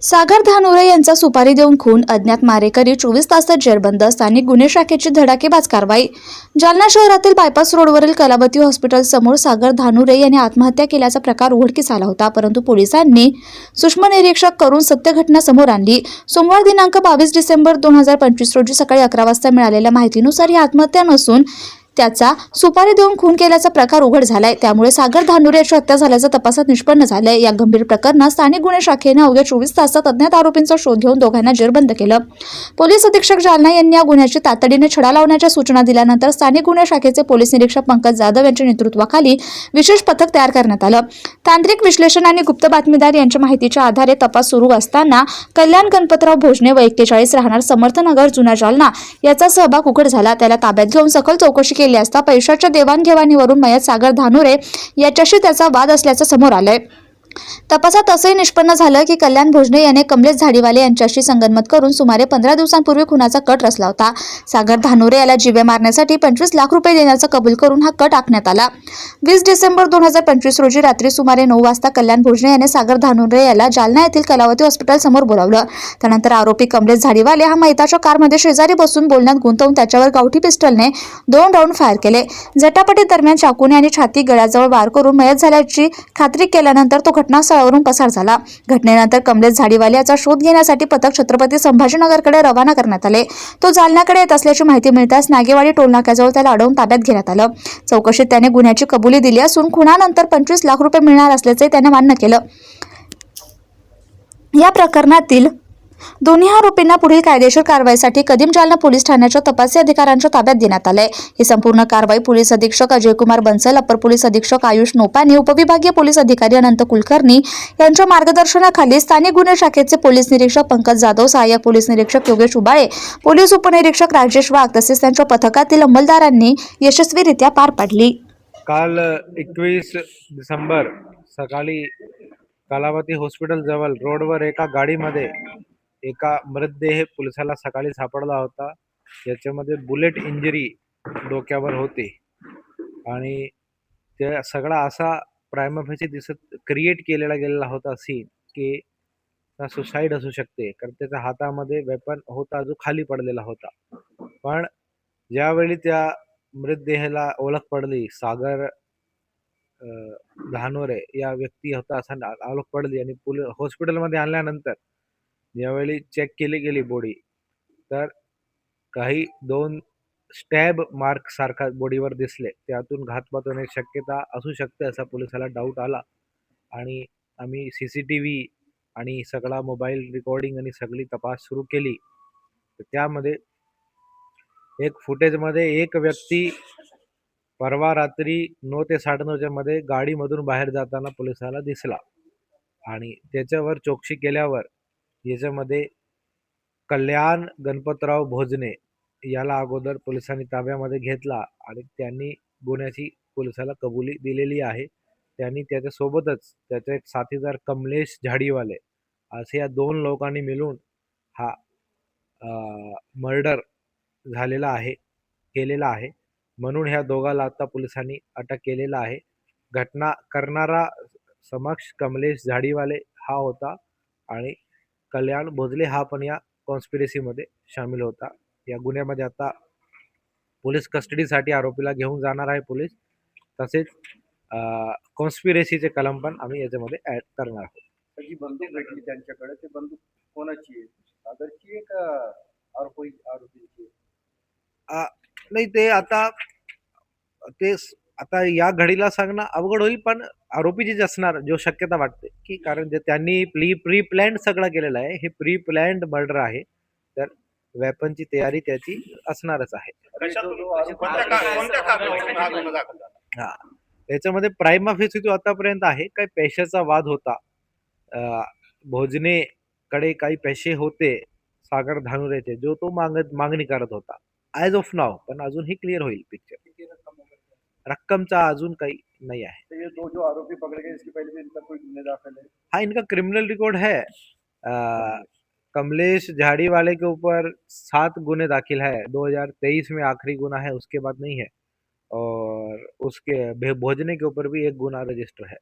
सागर धानोरे यांचा सुपारी देऊन खून, अज्ञात मारेकरी 24 तासात जेरबंद. स्थानिक गुन्हे शाखेची धडाकेबाज कारवाई. जालना शहरातील बायपास रोडवरील कलावती हॉस्पिटल समोर सागर धानोरे यांनी आत्महत्या केल्याचा प्रकार उघडकीस आला होता, परंतु पोलिसांनी सूक्ष्मनिरीक्षण करून सत्य घटना समोर आणली. सोमवार दिनांक 22 डिसेंबर 2025 रोजी सकाळी 11 वाजता मिळालेल्या माहितीनुसार ही आत्महत्या नसून त्याचा सुपारी देऊन खून केल्याचा प्रकार उघड झालाय. त्यामुळे सागर धानोरे याची हत्या झाल्याचं तपासात निष्पन्न झालंय. या गंभीर प्रकरणात स्थानिक गुन्हे शाखेने अवघ्या 24 तासात अज्ञात आरोपींचा शोध घेऊन दोघांना जेरबंद केलं. पोलीस अधीक्षक जालना यांनी या गुन्ह्याची तातडीने छडा लावण्याच्या सूचना दिल्यानंतर स्थानिक गुन्हे शाखेचे पोलीस निरीक्षक पंकज जाधव यांच्या नेतृत्वाखाली विशेष पथक तयार करण्यात आलं. तांत्रिक विश्लेषण आणि गुप्त बातमीदार यांच्या माहितीच्या आधारे तपास सुरू असताना कल्याण गणपतराव भोजने व 41 राहणार समर्थनगर जुना जालना याचा सहभाग उघड झाला. त्याला ताब्यात घेऊन सखोल चौकशी केली असता पैशाच्या देवाणघेवाणीवरून मयत सागर धानोरे याच्याशी त्याचा वाद असल्याचं समोर आलंय. तपासात असंही निष्पन्न झालं की कल्याण भोजने याने कमलेश झाडीवाले यांच्याशी संगनमत करून सुमारे 15 दिवसांपूर्वी खुनाचा कट रचला होता. सागर धानोरे याला जीवे मारण्यासाठी 25 लाख रुपये देण्याचं कबूल करून हा कट आखण्यात आला. 20 डिसेंबर 2025 रोजी रात्री सुमारे 9 वाजता कल्याण भोजने याने सागर धानोरे याला जालना येथील कलावती हॉस्पिटल समोर बोलावलं. त्यानंतर आरोपी कमलेश झाडीवाले हा मयताच्या कारमध्ये शेजारी बसून बोलण्यात गुंतवून त्याच्यावर गावठी पिस्टलने 2 राऊंड फायर केले. झटापटी दरम्यान चाकूने आणि छाती गळ्याजवळ वार करून मयत झाल्याची खात्री केल्यानंतर तो घटनास्थळावरून पसार झाला. घटनेनंतर कमलेश झाडीवाले याचा शोध घेण्यासाठी पथक छत्रपती संभाजीनगरकडे रवाना करण्यात आले. तो जालन्याकडे येत असल्याची माहिती मिळताच नागेवाडी टोलनाक्याजवळ त्याला अडवून ताब्यात घेण्यात आलं. चौकशीत त्याने गुन्ह्याची कबुली दिली असून खुनानंतर 25 लाख रुपये मिळणार असल्याचे त्याने मान्य केलं. या प्रकरणातील दोन्ही आरोपींना पुढील कायदेशीर कारवाईसाठी कदीम जालना पोलीस ठाण्याच्या तपासी अधिकाऱ्यांच्या ताब्यात देण्यात आले. ही संपूर्ण कारवाई पोलीस अधीक्षक अजयकुमार बन्सल, अपर पोलीस अधीक्षक आयुष नोपाने, उपविभागीय पोलीस अधिकारी अनंत कुलकर्णी यांच्या मार्गदर्शनाखाली स्थानिक गुन्हे शाखेचे पोलीस निरीक्षक पंकज जाधव, सहाय्यक पोलीस निरीक्षक योगेश उबाळे, पोलीस उपनिरीक्षक राजेश वाघ तसेच त्यांच्या पथकातील अंमलदारांनी यशस्वीरित्या पार पाडली. काल 21 डिसेंबर सकाळी कलावती हॉस्पिटल जवळ रोडवर एका गाडीमध्ये एका मृतदेह पोलिसाला सकाळी सापडला होता. याच्यामध्ये बुलेट इंजरी डोक्यावर होती आणि ते सगळा असा प्रायमाफेसी दिसत क्रिएट केलेला गेलेला होता सीन की सुसाईड असू शकते, कारण त्याच्या हातामध्ये वेपन होता जो खाली पडलेला होता. पण ज्यावेळी त्या मृतदेहाला ओळख पडली, सागर धानोरे या व्यक्ती होता असं ओळख पडली आणि हॉस्पिटलमध्ये आणल्यानंतर ज्यावेळी चेक केली गेली बॉडी, तर काही 2 स्टॅब मार्क सारखा बॉडीवर दिसले. त्यातून घातपात होण्याची शक्यता असू शकते असा पोलिसाला डाऊट आला आणि आम्ही CCTV आणि सगळा मोबाईल रेकॉर्डिंग आणि सगळी तपास सुरू केली. तर त्यामध्ये एक फुटेजमध्ये एक व्यक्ती परवा रात्री 9 ते 9:30च्या मध्ये गाडीमधून बाहेर जाताना पोलिसाला दिसला आणि त्याच्यावर चौकशी केल्यावर याच्यामध्ये कल्याण गणपतराव भोजने याला अगोदर पोलिसांनी ताब्यामध्ये घेतला आणि त्यांनी गुन्ह्याची पोलिसाला कबुली दिलेली आहे. त्यांनी त्याच्यासोबतच त्याचा एक साथीदार कमलेश झाडीवाले असे या 2 लोकांनी मिळून हा मर्डर झालेला आहे, केलेला आहे. म्हणून ह्या दोघाला आता पोलिसांनी अटक केलेला आहे. घटना करणारा समक्ष कमलेश झाडीवाले हा होता आणि कल्याण भोजले हा पण या कॉन्स्पिरसीमध्ये सामील होता. या गुन्ह्यामध्ये आता पोलीस कस्टडीसाठी आरोपीला घेऊन जाणार आहे पोलीस. तसेच कॉन्स्पिरसीचे कलम पण आम्ही याच्यामध्ये ऍड करणार आहोत. जी बंदूक भेटली त्यांच्याकडे, ते बंदूक कोणाची आहे? सागरची आहे का आरोपीची? नाही, ते आता या घडीला सांगणं अवघड होईल, पण आरोपीचीच असणार जो शक्यता वाटते, की कारण जे त्यांनी प्री प्लॅन्ड सगळं केलेलं आहे, हे प्री प्लॅन्ड मर्डर आहे, तर वेपनची तयारी त्याची असणारच आहे. हा, याच्यामध्ये प्राइमा फेसी जो आतापर्यंत आहे, काही पैशाचा वाद होता. भोजने कडे काही पैसे होते सागर धानोरेचे, जो तो मागणी करत होता ॲज ऑफ नाव, पण अजून ही क्लिअर होईल पिक्चर. रक्कमचा अजून काही नहीं है। तो ये दो जो आरोपी पकड़े गए, इसके पहले भी इनका कोई गुन्हे दाखिल है? हाँ, इनका क्रिमिनल रिकॉर्ड है। कमलेश झाड़ी वाले के ऊपर 7 गुने दाखिल है। 2023 में आखिरी गुना है, उसके बाद नहीं है। और उसके भोजने के ऊपर भी 1 गुना रजिस्टर है।